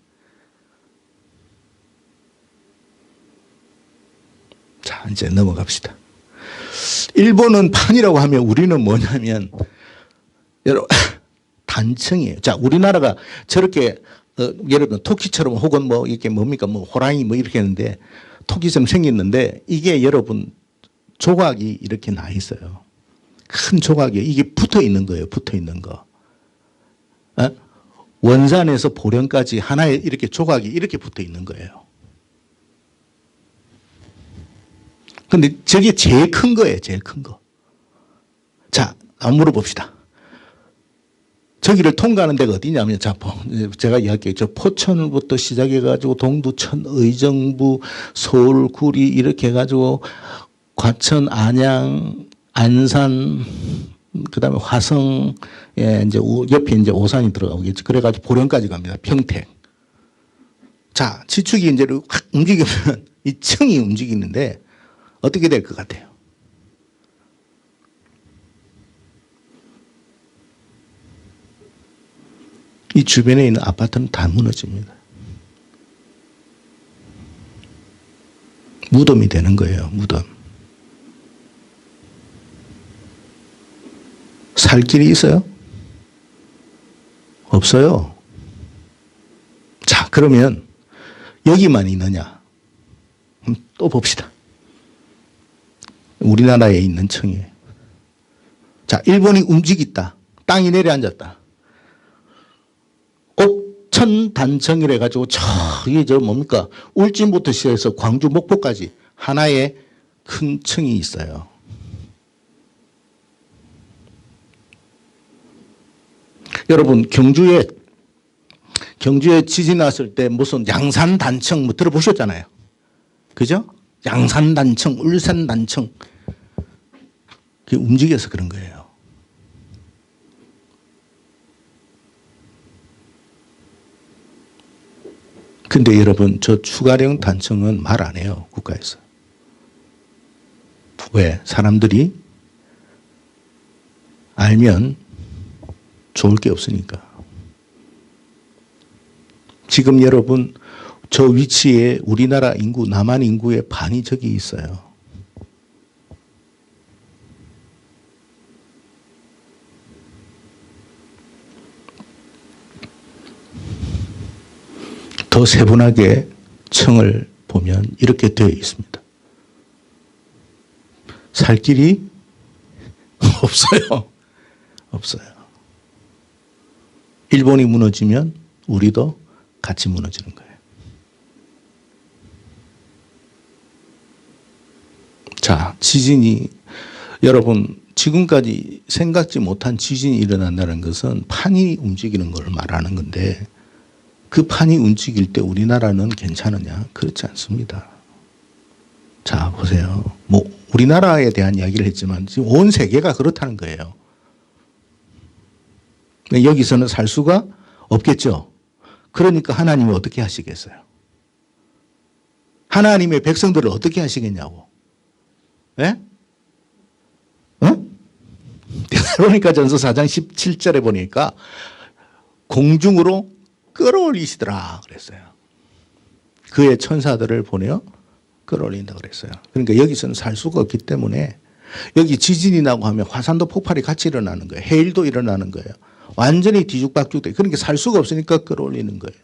자, 이제 넘어갑시다. 일본은 판이라고 하면 우리는 뭐냐면 여러분 단층이에요. 자, 우리나라가 저렇게 예를 들면 토끼처럼 혹은 뭐 이렇게 뭡니까 뭐 호랑이 뭐 이렇게 했는데 토끼처럼 생겼는데 이게 여러분 조각이 이렇게 나 있어요. 큰 조각이 이게 붙어 있는 거예요. 붙어 있는 거. 원산에서 보령까지 하나에 이렇게 조각이 이렇게 붙어 있는 거예요. 근데 저게 제일 큰 거예요. 제일 큰 거. 자, 한번 물어봅시다. 저기를 통과하는 데가 어디냐면, 자, 제가 이야기했죠. 포천부터 시작해가지고 동두천, 의정부, 서울, 구리 이렇게 해가지고 과천, 안양, 안산, 그다음에 화성, 예, 이제 옆에 이제 오산이 들어가겠죠. 그래가지고 보령까지 갑니다. 평택. 자, 지축이 이제 확 움직이면 이 층이 움직이는데 어떻게 될 것 같아요? 이 주변에 있는 아파트는 다 무너집니다. 무덤이 되는 거예요. 무덤. 살 길이 있어요? 없어요. 자, 그러면 여기만 있느냐? 또 봅시다. 우리나라에 있는 층이에요. 자, 일본이 움직였다. 땅이 내려앉았다. 옥천 단청이라 해가지고 저기 저 뭡니까? 울진부터 시작해서 광주 목포까지 하나의 큰 층이 있어요. 여러분 경주에 지진 났을 때 무슨 양산 단청 뭐 들어보셨잖아요. 그죠? 양산 단청, 울산 단청. 그게 움직여서 그런 거예요. 근데 여러분, 저 추가령 단청은 말 안 해요, 국가에서. 왜? 사람들이 알면 좋을 게 없으니까. 지금 여러분, 저 위치에 우리나라 인구, 남한 인구의 반이 저기 있어요. 더 세분하게 청을 보면 이렇게 되어 있습니다. 살 길이 없어요. 없어요. 일본이 무너지면 우리도 같이 무너지는 거예요. 자, 지진이 여러분 지금까지 생각지 못한 지진이 일어난다는 것은 판이 움직이는 걸 말하는 건데 그 판이 움직일 때 우리나라는 괜찮으냐? 그렇지 않습니다. 자, 보세요. 뭐 우리나라에 대한 이야기를 했지만 지금 온 세계가 그렇다는 거예요. 여기서는 살 수가 없겠죠. 그러니까 하나님이 어떻게 하시겠어요? 하나님의 백성들을 어떻게 하시겠냐고. 예? 어? 그러니까 전서 4장 17절에 보니까 공중으로 끌어올리시더라 그랬어요. 그의 천사들을 보내어 끌어올린다 그랬어요. 그러니까 여기서는 살 수가 없기 때문에 여기 지진이 나고 하면 화산도 폭발이 같이 일어나는 거예요. 해일도 일어나는 거예요. 완전히 뒤죽박죽돼. 그러니까 살 수가 없으니까 끌어올리는 거예요.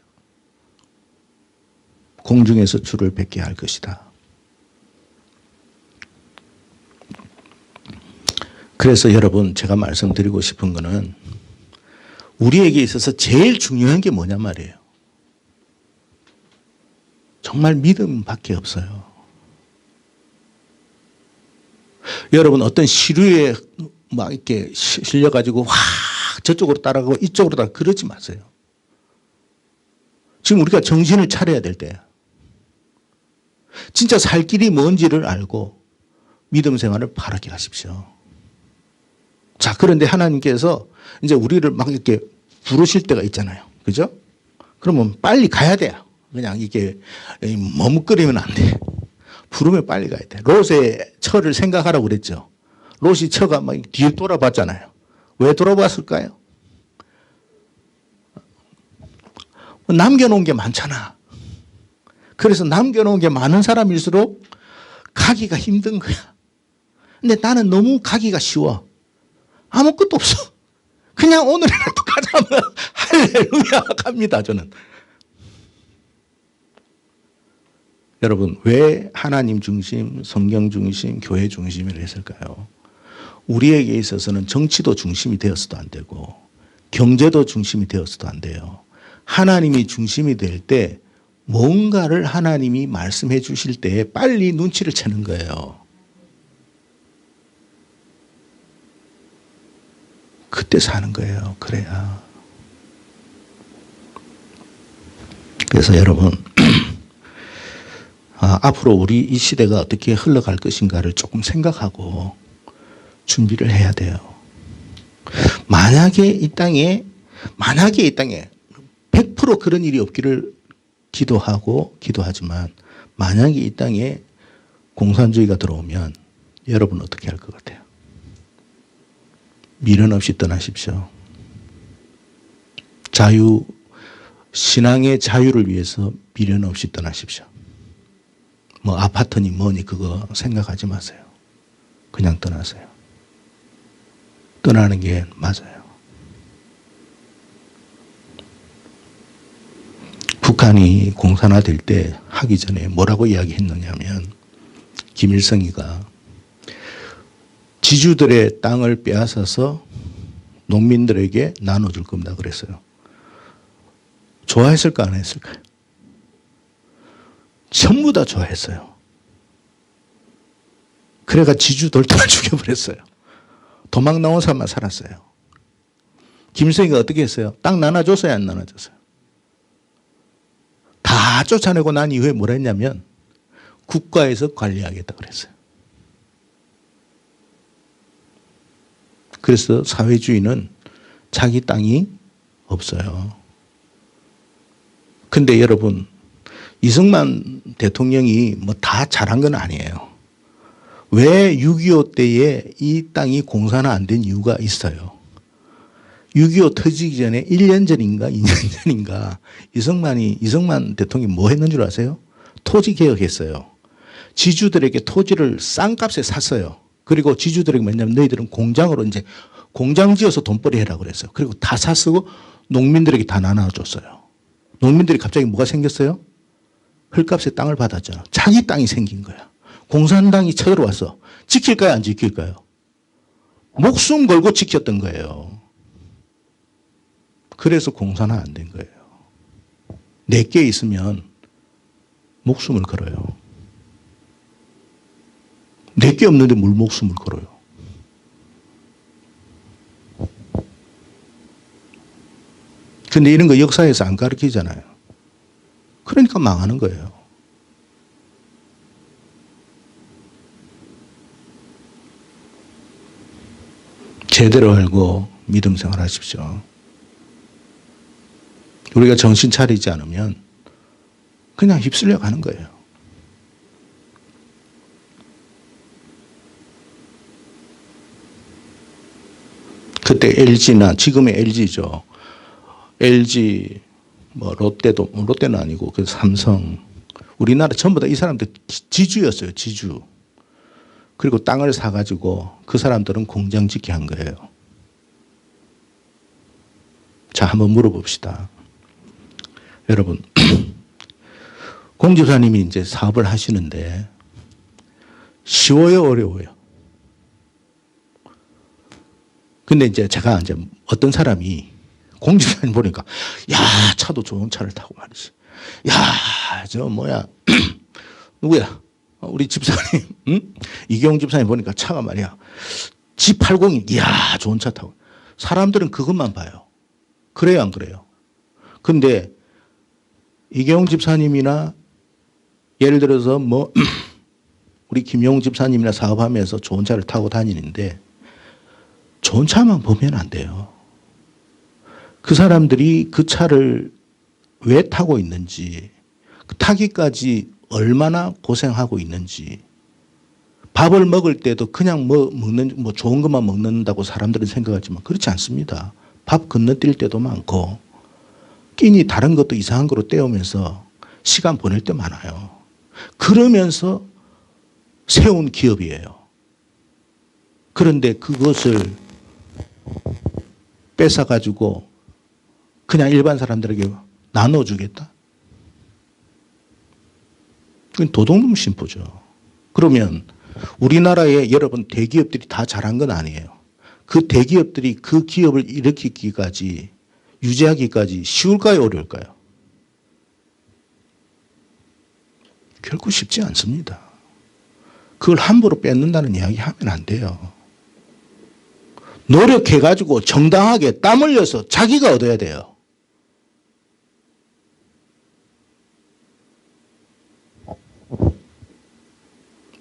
공중에서 주를 뵙게 할 것이다. 그래서 여러분 제가 말씀드리고 싶은 거는 우리에게 있어서 제일 중요한 게 뭐냐 말이에요. 정말 믿음밖에 없어요. 여러분 어떤 시류에 막 이렇게 실려가지고 확 저쪽으로 따라가고 이쪽으로 따라가고 그러지 마세요. 지금 우리가 정신을 차려야 될 때야. 진짜 살 길이 뭔지를 알고 믿음 생활을 바르게 하십시오. 자, 그런데 하나님께서 이제 우리를 막 이렇게 부르실 때가 있잖아요. 그죠? 그러면 빨리 가야 돼요. 그냥 이게 머뭇거리면 안 돼. 부르면 빨리 가야 돼. 롯의 처를 생각하라고 그랬죠. 롯이 처가 막 뒤에 돌아봤잖아요. 왜 돌아봤을까요? 남겨놓은 게 많잖아. 그래서 남겨놓은 게 많은 사람일수록 가기가 힘든 거야. 근데 나는 너무 가기가 쉬워. 아무것도 없어. 그냥 오늘이라도 가자면 할렐루야 갑니다, 저는. 여러분, 왜 하나님 중심, 성경 중심, 교회 중심을 했을까요? 우리에게 있어서는 정치도 중심이 되어서도 안 되고 경제도 중심이 되어서도 안 돼요. 하나님이 중심이 될 때 뭔가를 하나님이 말씀해 주실 때 빨리 눈치를 채는 거예요. 그때 사는 거예요. 그래야. 그래서 여러분 앞으로 우리 이 시대가 어떻게 흘러갈 것인가를 조금 생각하고 준비를 해야 돼요. 만약에 이 땅에 100% 그런 일이 없기를 기도하지만 만약에 이 땅에 공산주의가 들어오면 여러분 어떻게 할 것 같아요? 미련 없이 떠나십시오. 신앙의 자유를 위해서 미련 없이 떠나십시오. 뭐 아파트니 뭐니 그거 생각하지 마세요. 그냥 떠나세요. 떠나는 게 맞아요. 북한이 공산화될 때 하기 전에 뭐라고 이야기했느냐면 김일성이가 지주들의 땅을 빼앗아서 농민들에게 나눠줄 겁니다 그랬어요. 좋아했을까 안 했을까요? 전부 다 좋아했어요. 그래가 지주들 다 죽여버렸어요. 도망 나온 사람만 살았어요. 김일성이가 어떻게 했어요? 땅 나눠줬어요 안 나눠줬어요? 다 쫓아내고 난 이후에 뭐라 했냐면 국가에서 관리하겠다 그랬어요. 그래서 사회주의는 자기 땅이 없어요. 근데 여러분 이승만 대통령이 뭐 다 잘한 건 아니에요. 왜 6.25 때에 이 땅이 공사는 안 된 이유가 있어요. 6.25 터지기 전에 1년 전인가 2년 전인가 이승만 대통령이 뭐 했는 줄 아세요? 토지 개혁했어요. 지주들에게 토지를 싼 값에 샀어요. 그리고 지주들에게 뭐냐면 너희들은 공장으로 이제 공장 지어서 돈벌이 해라 그랬어요. 그리고 다 샀고 농민들에게 다 나눠줬어요. 농민들이 갑자기 뭐가 생겼어요? 헐값에 땅을 받았잖아. 자기 땅이 생긴 거야. 공산당이 쳐들어와서 지킬까요? 안 지킬까요? 목숨 걸고 지켰던 거예요. 그래서 공사는 안 된 거예요. 내게 있으면 목숨을 걸어요. 내게 없는데 뭘 목숨을 걸어요. 근데 이런 거 역사에서 안 가르치잖아요. 그러니까 망하는 거예요. 제대로 알고 믿음 생활하십시오. 우리가 정신 차리지 않으면 그냥 휩쓸려 가는 거예요. 그때 LG나 지금의 LG죠. LG 뭐 롯데는 아니고 그 삼성 우리나라 전부 다 이 사람들 지주였어요. 지주. 그리고 땅을 사가지고 그 사람들은 공장 짓게 한 거예요. 자, 한번 물어봅시다. 여러분, 공 집사님이 이제 사업을 하시는데 쉬워요, 어려워요? 근데 이제 제가 이제 어떤 사람이 공 집사님 보니까 야, 차도 좋은 차를 타고 말이지. 야, 저 뭐야 누구야? 우리 집사님, 응? 이경 집사님 보니까 차가 말이야. G80이, 이야, 좋은 차 타고. 사람들은 그것만 봐요. 그래요, 안 그래요? 근데 이경 집사님이나 예를 들어서 뭐, 우리 김용 집사님이나 사업하면서 좋은 차를 타고 다니는데 좋은 차만 보면 안 돼요. 그 사람들이 그 차를 왜 타고 있는지, 타기까지 얼마나 고생하고 있는지, 밥을 먹을 때도 그냥 뭐 좋은 것만 먹는다고 사람들은 생각하지만 그렇지 않습니다. 밥 건너뛸 때도 많고 끼니 다른 것도 이상한 거로 때우면서 시간 보낼 때 많아요. 그러면서 세운 기업이에요. 그런데 그것을 뺏어가지고 그냥 일반 사람들에게 나눠주겠다? 그건 도둑놈 심보죠. 그러면 우리나라에 여러분 대기업들이 다 잘한 건 아니에요. 그 대기업들이 그 기업을 일으키기까지 유지하기까지 쉬울까요? 어려울까요? 결코 쉽지 않습니다. 그걸 함부로 뺏는다는 이야기 하면 안 돼요. 노력해가지고 정당하게 땀 흘려서 자기가 얻어야 돼요.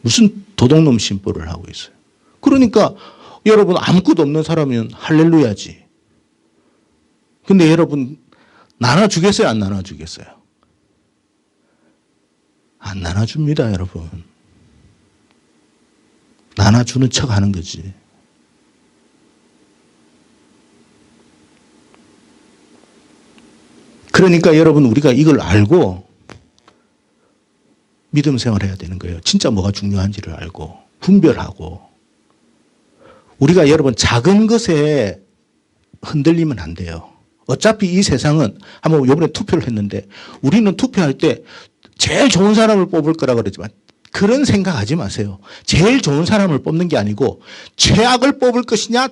무슨 도둑놈 심보를 하고 있어요. 그러니까 여러분 아무것도 없는 사람이면 할렐루야지. 근데 여러분 나눠주겠어요? 안 나눠주겠어요? 안 나눠줍니다, 여러분. 나눠주는 척 하는 거지. 그러니까 여러분 우리가 이걸 알고 믿음 생활해야 되는 거예요. 진짜 뭐가 중요한지를 알고 분별하고. 우리가 여러분 작은 것에 흔들리면 안 돼요. 어차피 이 세상은 한번 이번에 투표를 했는데 우리는 투표할 때 제일 좋은 사람을 뽑을 거라 그러지만 그런 생각하지 마세요. 제일 좋은 사람을 뽑는 게 아니고 최악을 뽑을 것이냐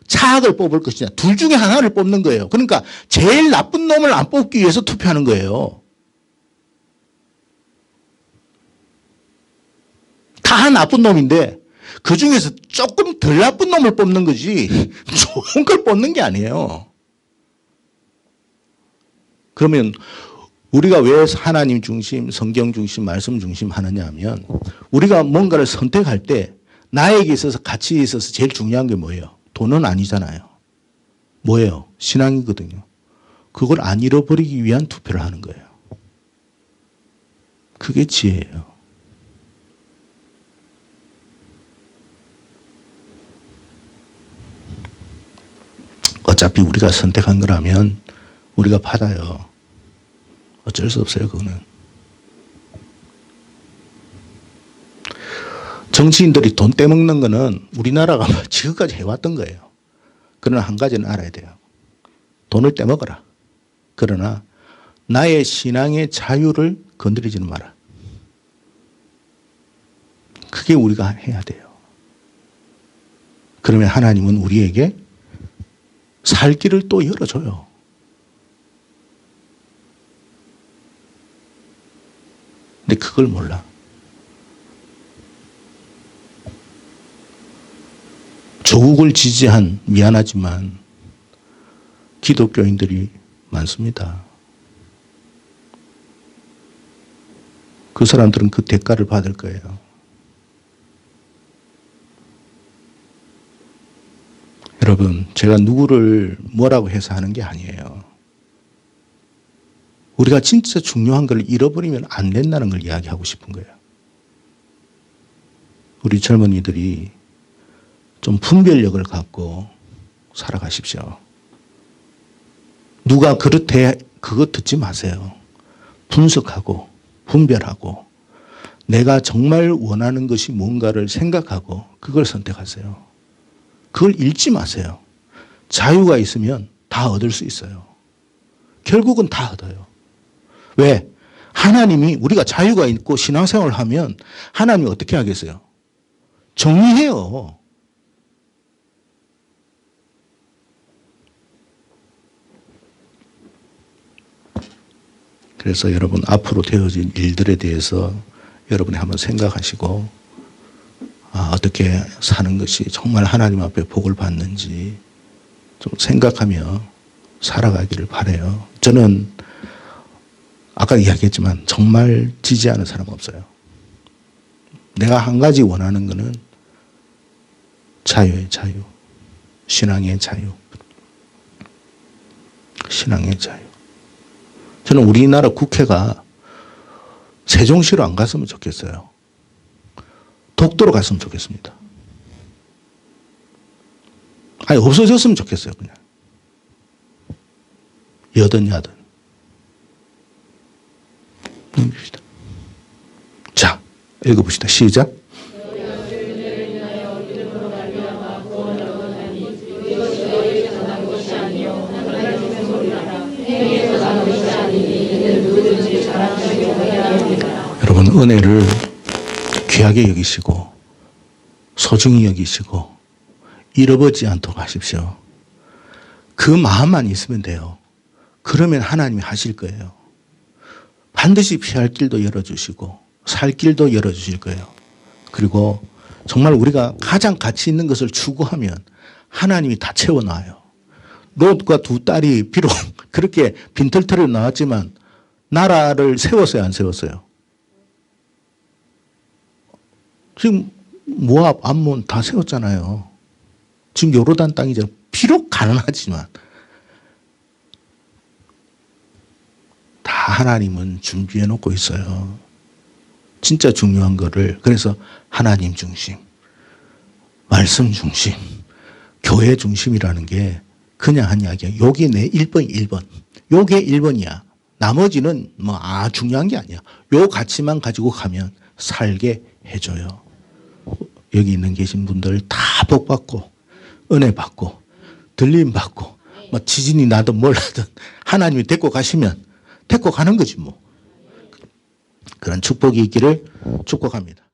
차악을 뽑을 것이냐 둘 중에 하나를 뽑는 거예요. 그러니까 제일 나쁜 놈을 안 뽑기 위해서 투표하는 거예요. 다 나쁜 놈인데 그중에서 조금 덜 나쁜 놈을 뽑는 거지 좋은 걸 뽑는 게 아니에요. 그러면 우리가 왜 하나님 중심, 성경 중심, 말씀 중심 하느냐 하면 우리가 뭔가를 선택할 때 나에게 있어서 가치에 있어서 제일 중요한 게 뭐예요? 돈은 아니잖아요. 뭐예요? 신앙이거든요. 그걸 안 잃어버리기 위한 투표를 하는 거예요. 그게 지혜예요. 어차피 우리가 선택한 거라면 우리가 받아요. 어쩔 수 없어요, 그거는. 정치인들이 돈 떼먹는 거는 우리나라가 지금까지 해왔던 거예요. 그러나 한 가지는 알아야 돼요. 돈을 떼먹어라. 그러나 나의 신앙의 자유를 건드리지는 마라. 그게 우리가 해야 돼요. 그러면 하나님은 우리에게 살 길을 또 열어줘요. 근데 그걸 몰라. 조국을 지지한, 미안하지만 기독교인들이 많습니다. 그 사람들은 그 대가를 받을 거예요. 여러분, 제가 누구를 뭐라고 해서 하는 게 아니에요. 우리가 진짜 중요한 걸 잃어버리면 안 된다는 걸 이야기하고 싶은 거예요. 우리 젊은이들이 좀 분별력을 갖고 살아가십시오. 누가 그렇대, 그거 듣지 마세요. 분석하고 분별하고 내가 정말 원하는 것이 뭔가를 생각하고 그걸 선택하세요. 그걸 잃지 마세요. 자유가 있으면 다 얻을 수 있어요. 결국은 다 얻어요. 왜? 하나님이 우리가 자유가 있고 신앙생활을 하면 하나님이 어떻게 하겠어요? 정의해요. 그래서 여러분 앞으로 되어질 일들에 대해서 여러분이 한번 생각하시고 어떻게 사는 것이 정말 하나님 앞에 복을 받는지 좀 생각하며 살아가기를 바라요. 저는 아까 이야기했지만 정말 지지하는 사람 없어요. 내가 한 가지 원하는 것은 자유의 자유, 신앙의 자유, 신앙의 자유. 저는 우리나라 국회가 세종시로 안 갔으면 좋겠어요. 독도로 갔으면 좋겠습니다. 아니 없어졌으면 좋겠어요. 그냥 여든 야든 넘깁시다. 자, 읽어봅시다. 시작. 여러분 은혜를 귀하게 여기시고 소중히 여기시고 잃어버리지 않도록 하십시오. 그 마음만 있으면 돼요. 그러면 하나님이 하실 거예요. 반드시 피할 길도 열어주시고 살 길도 열어주실 거예요. 그리고 정말 우리가 가장 가치 있는 것을 추구하면 하나님이 다 채워놔요. 롯과 두 딸이 비록 그렇게 빈털터리로 나왔지만 나라를 세웠어요, 안 세웠어요? 지금 모압, 암몬 다 세웠잖아요. 지금 요르단 땅이잖아요. 비록 가난하지만 다 하나님은 준비해 놓고 있어요. 진짜 중요한 거를. 그래서 하나님 중심, 말씀 중심, 교회 중심이라는 게 그냥 한 이야기야. 요게 내 1번, 1번. 요게 1번이야. 나머지는 중요한 게 아니야. 요 가치만 가지고 가면 살게 해줘요. 여기 있는 계신 분들 다 복 받고 은혜 받고 들림 받고 지진이 나든 몰라든 하나님이 데리고 가시면 데리고 가는 거지 뭐. 그런 축복이 있기를 축복합니다.